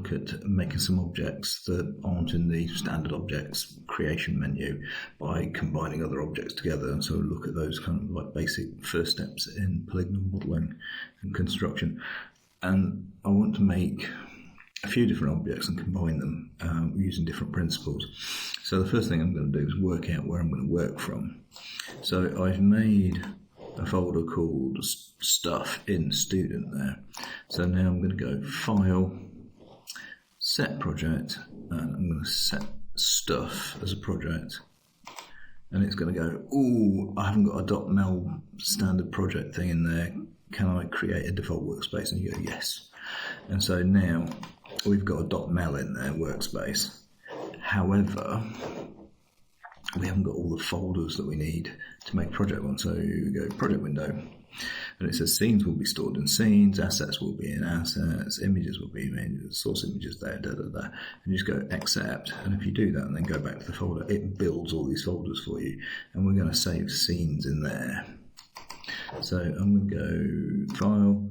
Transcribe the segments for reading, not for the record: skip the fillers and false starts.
look at making some objects that aren't in the standard objects creation menu by combining other objects together. And so we'll look at those kind of like basic first steps in polygonal modelling and construction. And I want to make a few different objects and combine them using different principles. So the first thing I'm going to do is work out where I'm going to work from. So I've made a folder called Stuff in Student there. So now I'm going to go File, Set Project, and I'm going to set Stuff as a project. And it's going to go, ooh, I haven't got a .mel standard project thing in there. Can I create a default workspace? And you go, yes. And so now we've got a .mel in there, workspace. However, we haven't got all the folders that we need to make project one. So we go project window, and it says scenes will be stored in scenes, assets will be in assets, images will be in images, source images there, and you just go accept. And if you do that and then go back to the folder, it builds all these folders for you, and we're going to save scenes in there. So I'm going to go File,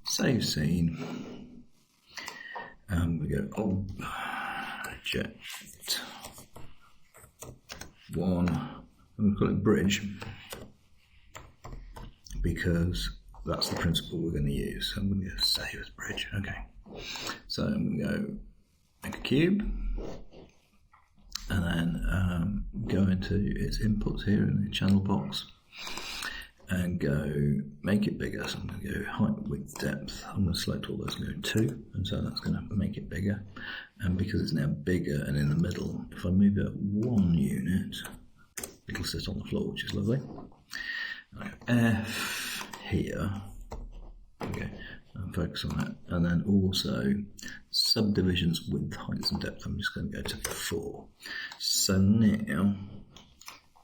Save Scene, and we go Object 1, I'm going to call it Bridge, because that's the principle we're going to use. So I'm going to go Save as Bridge. Okay. So I'm going to go make a cube, and then go into its inputs here in the channel box, and go make it bigger. So I'm going to go height, width, depth. I'm going to select all those and go 2, and so that's going to make it bigger. And because it's now bigger and in the middle, if I move it 1 unit, it'll sit on the floor, which is lovely. F here. Okay, and focus on that. And then also subdivisions, width, heights, and depth. I'm just going to go to 4. So now,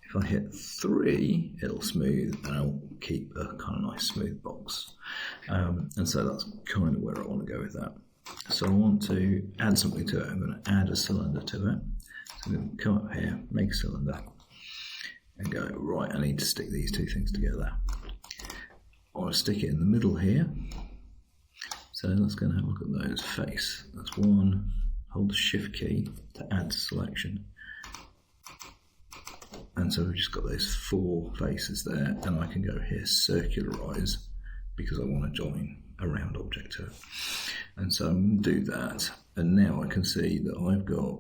if I hit 3, it'll smooth, and I'll keep a kind of nice smooth box. And so that's kind of where I want to go with that. So I want to add something to it. I'm going to add a cylinder to it. So I'm going to come up here, make a cylinder, and go, right, I need to stick these two things together. I want to stick it in the middle here. So let's go and have a look at those. Face, that's 1. Hold the Shift key to add to selection. And so we've just got those 4 faces there, and I can go here, circularize, because I want to join a round object to it. And so I'm going to do that, and now I can see that I've got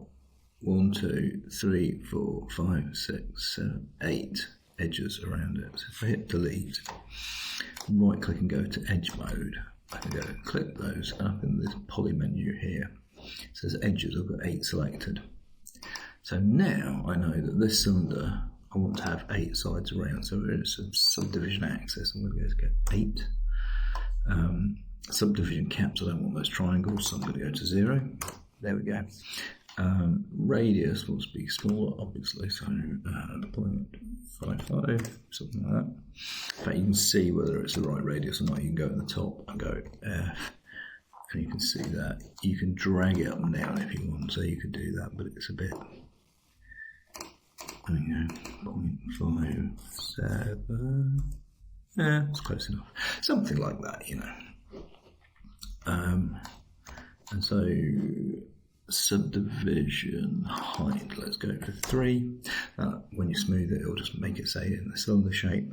1, 2, 3, 4, 5, 6, 7, 8 edges around it. So if I hit delete, right click and go to edge mode, I can go click those, and up in this poly menu here, it says edges, I've got 8 selected. So now I know that this cylinder, I want to have 8 sides around, so it's a subdivision axis. I'm going to go to 8. Subdivision caps, I don't want those triangles, so I'm going to go to 0. There we go. Radius wants to be smaller, obviously, so 0.55, something like that. In fact, you can see whether it's the right radius or not. You can go at the top and go F, and you can see that. You can drag it up and down if you want, so you could do that, but it's a bit, there you go, 0.57, yeah, it's close enough. Something like that, you know. And so subdivision height, let's go for 3. When you smooth it, it'll just make it say in the cylinder shape.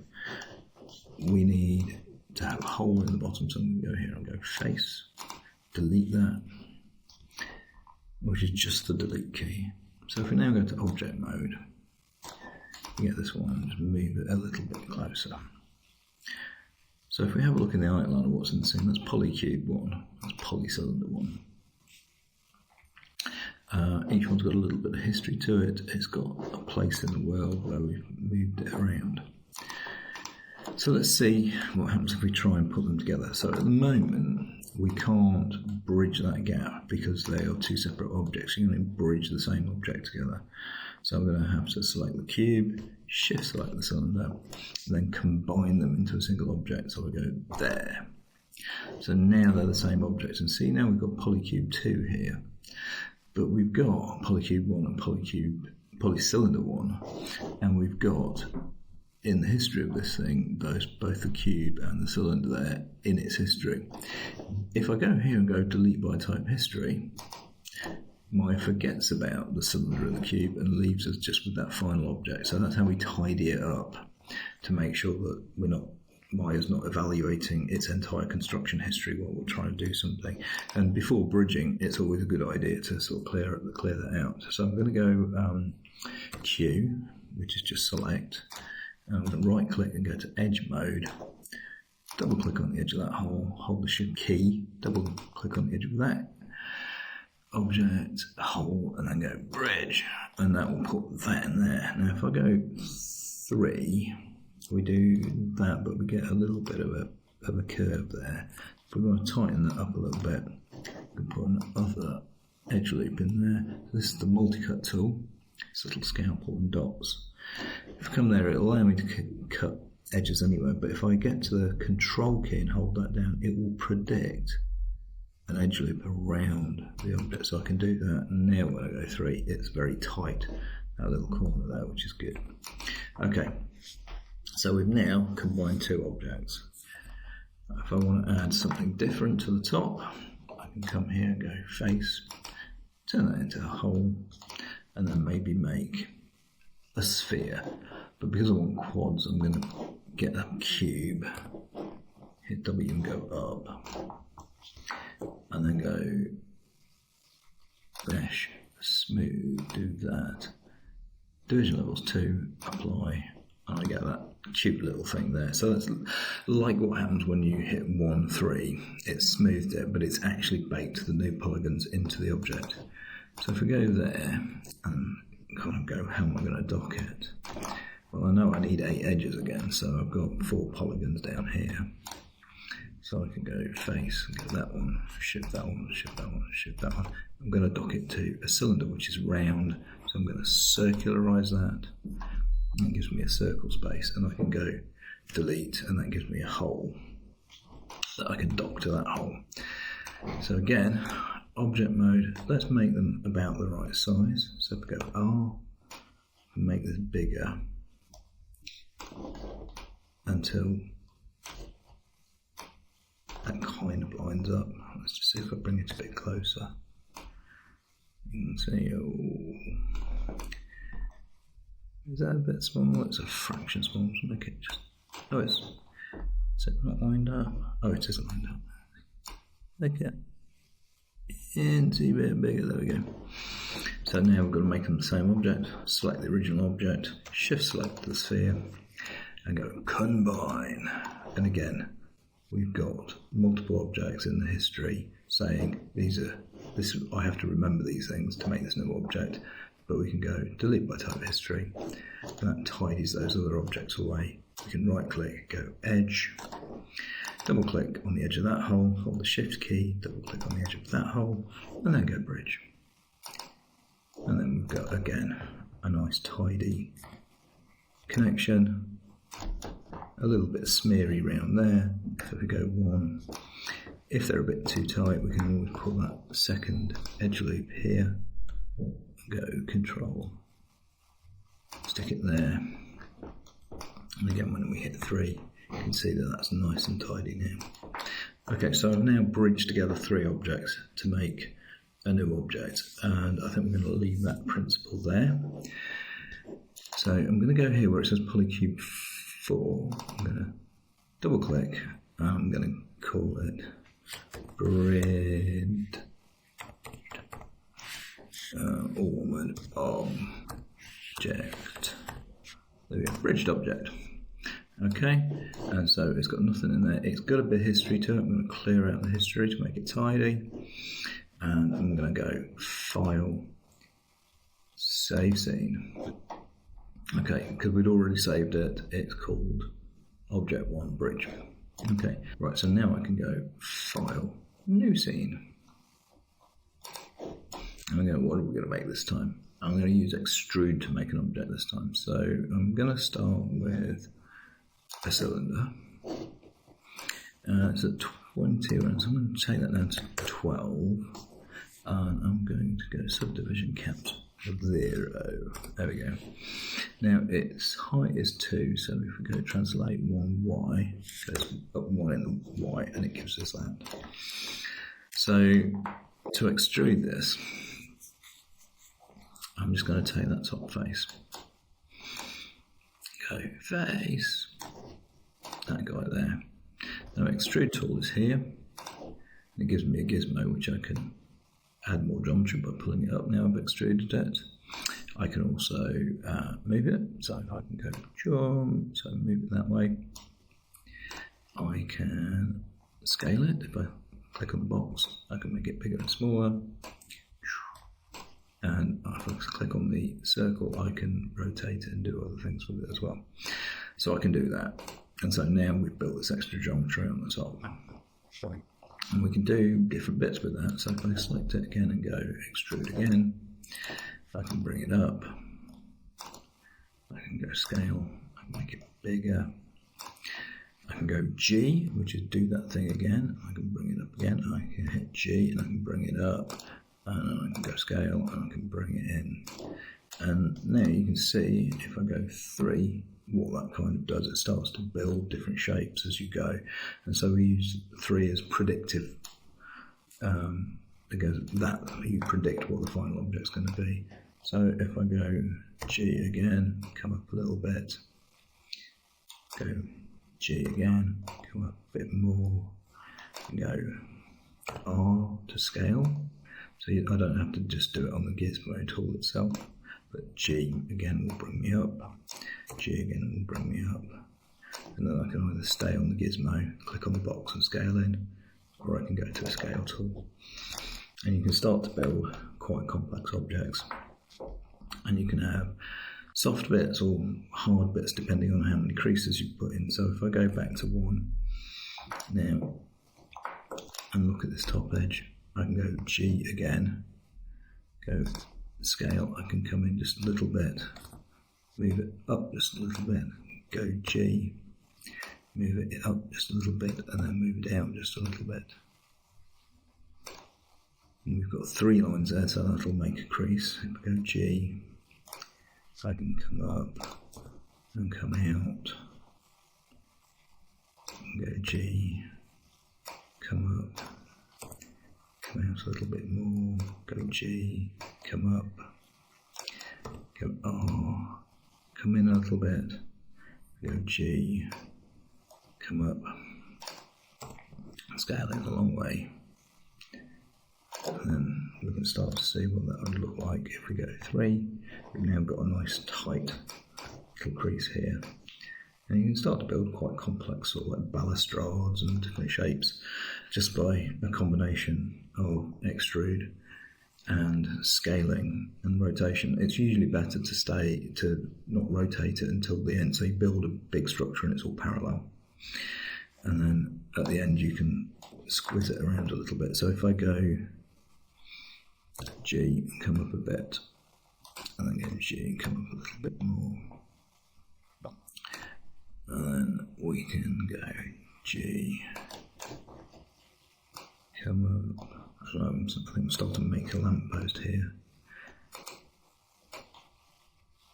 We need to have a hole in the bottom, so I'm going to go here and go face, delete that, which is just the delete key. So if we now go to object mode, you get this one, just move it a little bit closer. So if we have a look in the outline of what's in the scene, that's polycube 1, that's polycylinder 1. Each one's got a little bit of history to it. It's got a place in the world where we've moved it around. So let's see what happens if we try and put them together. So at the moment, we can't bridge that gap because they are 2 separate objects. You can only bridge the same object together. So I'm going to have to select the cube, shift select the cylinder, and then combine them into a single object. So we go there. So now they're the same objects. And see, now we've got polycube 2 here. But we've got polycube 1 and polycylinder 1, and we've got in the history of this thing, both the cube and the cylinder there in its history. If I go here and go delete by type history, Maya forgets about the cylinder and the cube and leaves us just with that final object. So that's how we tidy it up to make sure that Maya's not evaluating its entire construction history while we're trying to do something. And before bridging, it's always a good idea to sort of clear that out. So I'm going to go Q, which is just select. And I'm going to right click and go to edge mode. Double click on the edge of that hole, hold the shift key, double click on the edge of that object, hole, and then go bridge. And that will put that in there. Now if I go 3, we do that, but we get a little bit of a curve there. If we want to tighten that up a little bit, we can put another edge loop in there. This is the multi-cut tool. It's a little scalpel and dots. If I come there, it'll allow me to cut edges anywhere, but if I get to the control key and hold that down, it will predict an edge loop around the object, so I can do that. And now when I go 3, it's very tight, that little corner there, which is good. Okay, so we've now combined 2 objects. If I want to add something different to the top, I can come here and go face, turn that into a hole, and then maybe make a sphere. But because I want quads, I'm going to get a cube, hit W and go up, and then go mesh, smooth, do that. Division levels 2, apply, and I get that cheap little thing there. So that's like what happens when you hit 1, 3. It's smoothed it, but it's actually baked the new polygons into the object. So if we go there and kind of go, how am I going to dock it? Well, I know I need 8 edges again, so I've got 4 polygons down here. So I can go face, and get that one, shift that one, shift that one, shift that one. I'm going to dock it to a cylinder which is round, so I'm going to circularize that. And that gives me a circle space, and I can go delete, and that gives me a hole that I can dock to that hole. So again, object mode, let's make them about the right size. So if we go R, and make this bigger until that kind of lines up. Let's just see if I bring it a bit closer. You can see, oh, is that a bit small? It's a fraction small, so make it just, oh, is it not lined up? Oh, it isn't lined up. Okay. And see a bit bigger, there we go. So now we've got to make them the same object. Select the original object, shift select the sphere, and go combine. And again, we've got multiple objects in the history saying I have to remember these things to make this new object, but we can go delete by type history, and that tidies those other objects away. We can right click, go edge, double click on the edge of that hole, hold the shift key, double click on the edge of that hole, and then go bridge. And then we've got, again, a nice tidy connection, a little bit smeary around there. So if we go 1, if they're a bit too tight, we can always pull that second edge loop here, go control, stick it there. And again, when we hit 3, you can see that that's nice and tidy now. Okay, so I've now bridged together 3 objects to make a new object, and I think we're going to leave that principle there. So I'm going to go here where it says Polycube 4. I'm going to double click, and I'm going to call it Bridged Ormond Object. There we go, Bridged Object. Okay, and so it's got nothing in there. It's got a bit of history to it. I'm going to clear out the history to make it tidy. And I'm going to go File, Save Scene. Okay, because we'd already saved it, it's called Object 1 Bridge. Okay, right, so now I can go File, New Scene. And I'm going, what are we going to make this time? I'm going to use Extrude to make an object this time. So I'm going to start with a cylinder. It's at 20 rounds, so I'm going to take that down to 12. And I'm going to go subdivision count 0. There we go. Now its height is 2, so if we go translate 1y, it goes up 1 in the y, and it gives us that. So to extrude this, I'm just going to take that top face, go face, that guy there. Now extrude tool is here, and it gives me a gizmo which I can add more geometry by pulling it up. Now I've extruded it. I can also move it, so I can go jump, so move it that way. I can scale it. If I click on the box, I can make it bigger and smaller. And if I click on the circle, I can rotate it and do other things with it as well. So I can do that. And so now we've built this extra geometry on the top. And we can do different bits with that. So if I select it again and go extrude again, I can bring it up. I can go scale. I can make it bigger. I can go G, which is do that thing again. I can bring it up again. I can hit G and I can bring it up. And I can go scale and I can bring it in. And now you can see if I go 3, what that kind of does, it starts to build different shapes as you go. And so we use 3 as predictive, because that you predict what the final object's going to be. So if I go G again, come up a little bit, go G again, come up a bit more, go R to scale. So I don't have to just do it on the gizmo tool itself, but G again will bring me up, G again will bring me up, and then I can either stay on the gizmo, click on the box and scale in, or I can go to a scale tool. And you can start to build quite complex objects, and you can have soft bits or hard bits depending on how many creases you put in. So if I go back to 1 now and look at this top edge, I can go G again, go scale, I can come in just a little bit, move it up just a little bit, go G, move it up just a little bit, and then move it down just a little bit. And we've got 3 lines there, so that'll make a crease. If I go G, I can come up and come out, and go G, come up, come out a little bit more, go G, come up, go R, come in a little bit, go G, come up, scale it a long way, and then we can start to see what that would look like. If we go 3, we've now got a nice tight little crease here. And you can start to build quite complex sort of like balustrades and different shapes just by a combination of extrude and scaling and rotation. It's usually better to not rotate it until the end, so you build a big structure and it's all parallel. And then at the end you can squiz it around a little bit. So if I go G and come up a bit, and then go G and come up a little bit more, and then we can go G, come up. I think I'm starting to make a lamppost here.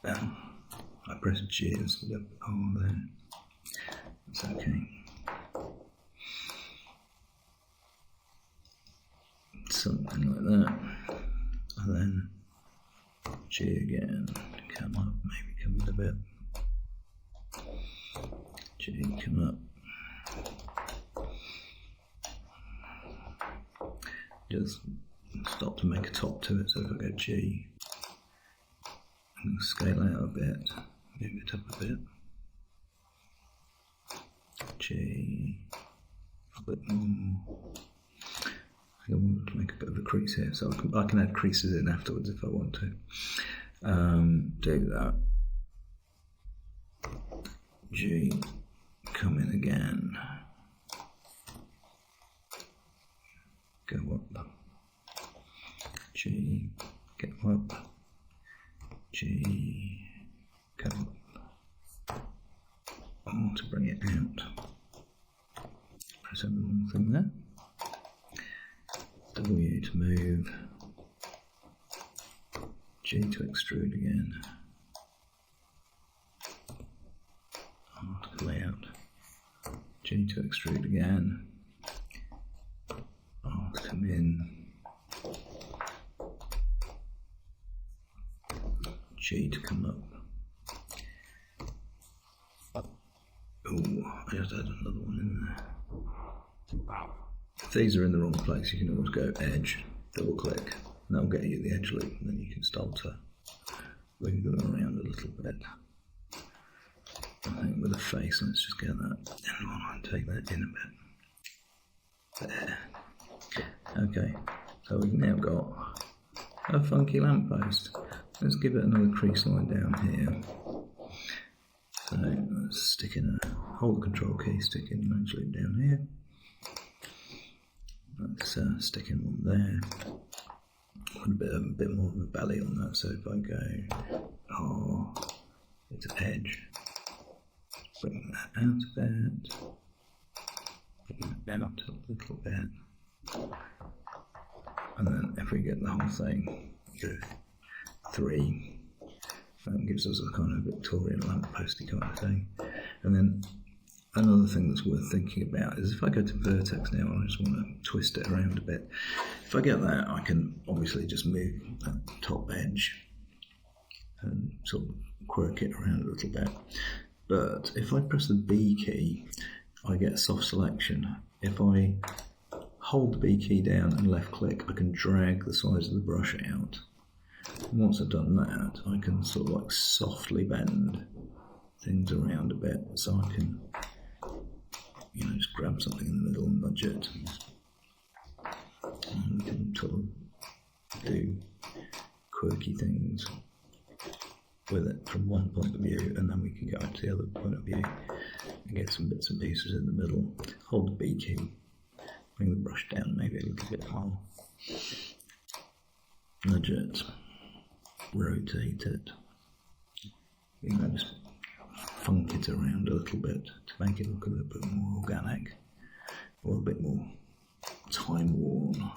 I press G instead of R there. That's okay. Something like that. And then G again, come up, maybe come in a bit. G, come up. Just start to make a top to it, so if I go G, and scale out a bit, move it up a bit. G, a bit more. I want to make a bit of a crease here, so I can add creases in afterwards if I want to. Do that. G, come in again. Go up. G, go up. G, go up. Oh, to bring it out. Press the wrong thing there. W to move. G to extrude again. Article layout. G to extrude again. R to come in. G to come up. Oh, I just had another one in there. If these are in the wrong place, you can always go edge, double click, and that'll get you the edge loop, and then you can start to wiggle them around a little bit. I think with a face, let's just get that in one and take that in a bit. There. Okay, so we've now got a funky lamppost. Let's give it another crease line down here. So let's stick in hold the control key, stick in an edge loop down here. Let's stick in one there. Put a bit more of a belly on that. So if I go, it's an edge. Bring that out a bit. Bring that down up a little bit. And then if we get the whole thing, go 3. That gives us a kind of Victorian lampposty kind of thing. And then another thing that's worth thinking about is if I go to vertex now, I just want to twist it around a bit. If I get that, I can obviously just move that top edge and sort of quirk it around a little bit. But if I press the B key, I get soft selection. If I hold the B key down and left click, I can drag the size of the brush out. And once I've done that, I can sort of like softly bend things around a bit, so I can, just grab something in the middle and nudge it. And we can sort of do quirky things with it from one point of view, and then we can go into the other point of view and get some bits and pieces in the middle. Hold the B key, bring the brush down maybe a little bit more, nudge it, rotate it, just funk it around a little bit to make it look a little bit more organic, or a bit more time worn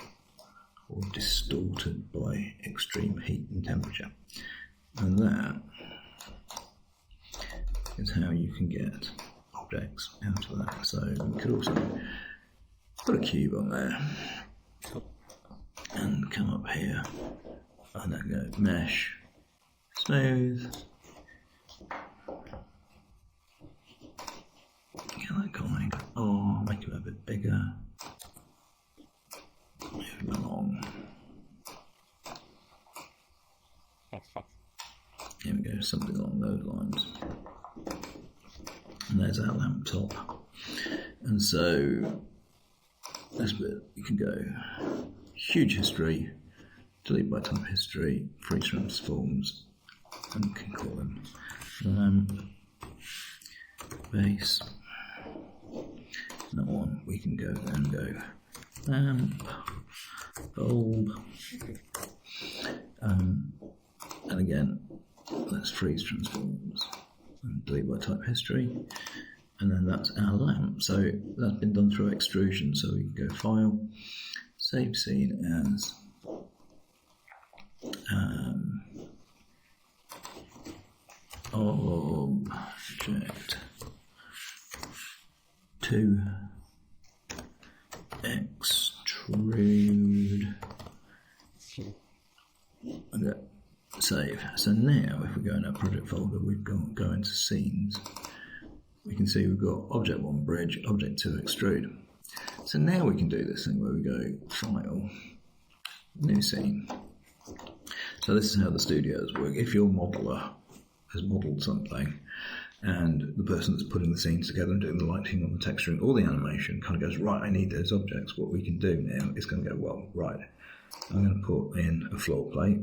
or distorted by extreme heat and temperature. And that is how you can get objects out of that. So we could also put a cube on there and come up here and then go mesh, smooth, get that going, or make it a bit bigger, move it along. Here we go, something along those lines. And there's our lamp top. And so this bit, you can go huge history, delete by type history, freeze transforms, and you can call them lamp, base. That one we can go and go lamp, bulb, and again, let's freeze transforms and delete by type history, and then that's our lamp. So that's been done through extrusion, so we can go file, save scene as object to extrude. Okay. Save. So now if we go in our project folder, we've got go into scenes, we can see we've got object 1 bridge, object 2 extrude. So now we can do this thing where we go file, new scene. So this is how the studios work. If your modeler has modelled something and the person that's putting the scenes together and doing the lighting on the texturing, all the animation kind of goes, right, I need those objects. What we can do now is going to go, well, right, I'm going to put in a floor plate,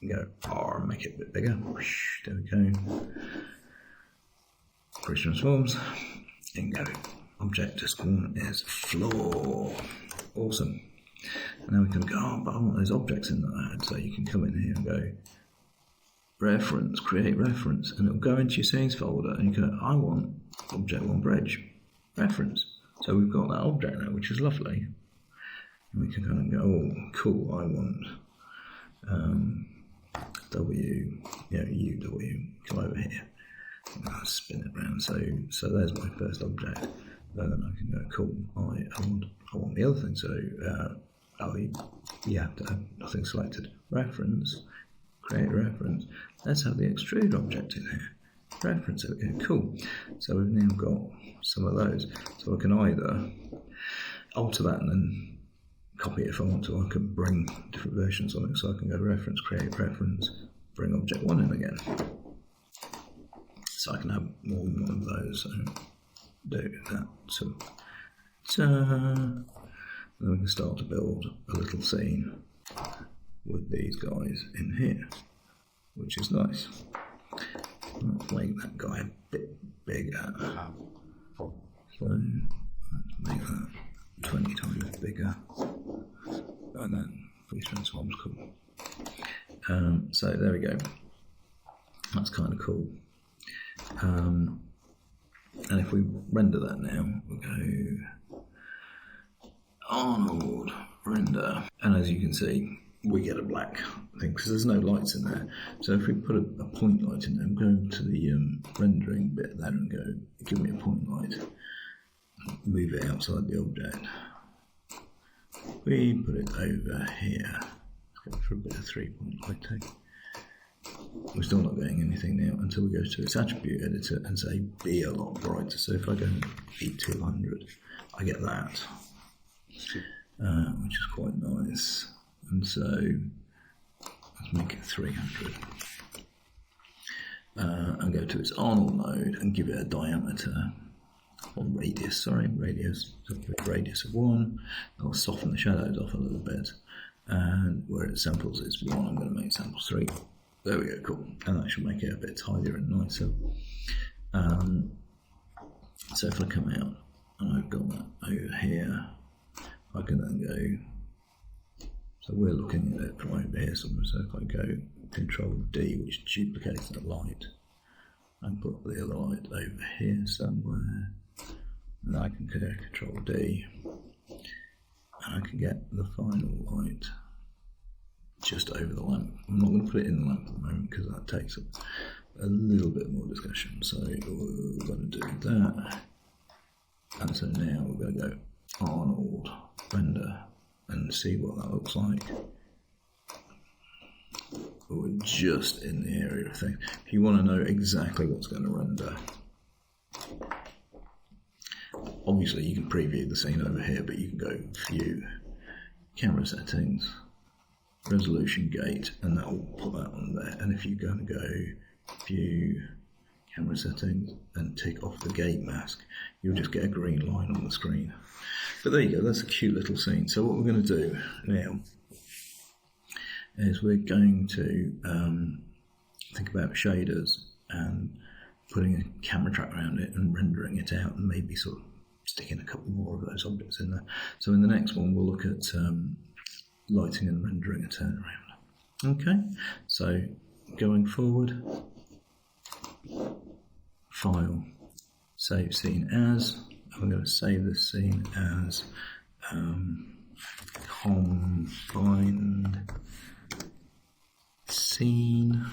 go R, make it a bit bigger. There we go. Freeze transforms. And go. Object one is floor. Awesome. And now we can go, oh, but I want those objects in that I had. So you can come in here and go reference, create reference, and it'll go into your scenes folder. And you go, I want object 1 bridge reference. So we've got that object now, which is lovely. And we can kind of go, oh, cool, I want W, UW, come over here. And I'll spin it around. So there's my first object. And then I can go, cool, I want the other thing. So you have to have nothing selected. Reference, create a reference. Let's have the extrude object in here. Reference, okay, cool. So we've now got some of those. So I can either alter that and then copy it if I want to. I can bring different versions on it. So I can go reference, create reference, bring object 1 in again. So I can have more than one of those. So do that. So then we can start to build a little scene with these guys in here, which is nice. Let's make that guy a bit bigger. So let's make that 20 times bigger. And then freeze transform's cool. So there we go. That's kind of cool. And if we render that now, we'll go Arnold, render. And as you can see, we get a black thing because there's no lights in there. So if we put a point light in there, I'm going to the rendering bit there and go, give me a point light, move it outside the object. We put it over here. Let's go for a bit of 3-point lighting. We're still not getting anything now until we go to its attribute editor and say be a lot brighter. So if I go be 200, I get that, which is quite nice. And so let's make it 300. And go to its Arnold node and give it a diameter, or radius, radius of 1. I'll soften the shadows off a little bit. And where it samples is 1, I'm going to make sample 3. There we go, cool. And that should make it a bit tidier and nicer. So if I come out and I've got that over here, I can then go, so we're looking at it from over here somewhere. So if I go Control D, which duplicates that light, and put the other light over here somewhere, and I can go Control D, and I can get the final light just over the lamp. I'm not going to put it in the lamp at the moment because that takes a little bit more discussion. So we're going to do that. And so now we're going to go Arnold, render, and see what that looks like. We're just in the area of things. If you want to know exactly what's going to render, obviously you can preview the scene over here, but you can go View, Camera Settings, Resolution Gate, and that will put that on there. And if you go and go View, Camera Settings, and tick off the gate mask, you'll just get a green line on the screen. But there you go, that's a cute little scene. So what we're going to do now is we're going to think about shaders and putting a camera track around it and rendering it out, and maybe sort of sticking a couple more of those objects in there. So in the next one we'll look at lighting and rendering a turnaround. Okay, so going forward, File, Save Scene As. I'm going to save this scene as combined scene,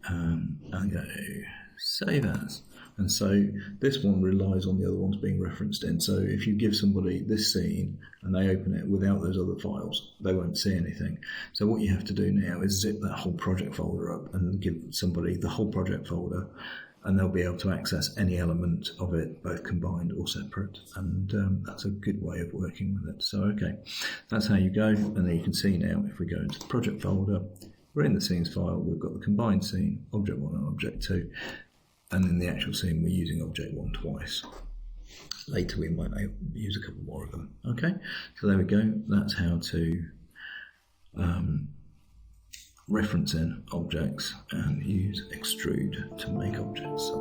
and go Save As. And so this one relies on the other ones being referenced in. So if you give somebody this scene and they open it without those other files, they won't see anything. So what you have to do now is zip that whole project folder up and give somebody the whole project folder, and they'll be able to access any element of it, both combined or separate. And that's a good way of working with it. So, okay, that's how you go. And then you can see now, if we go into the project folder, we're in the scenes file, we've got the combined scene, object 1 and object 2. And in the actual scene, we're using object 1 twice. Later, we might use a couple more of them. Okay, so there we go. That's how to reference in objects and use Extrude to make objects. So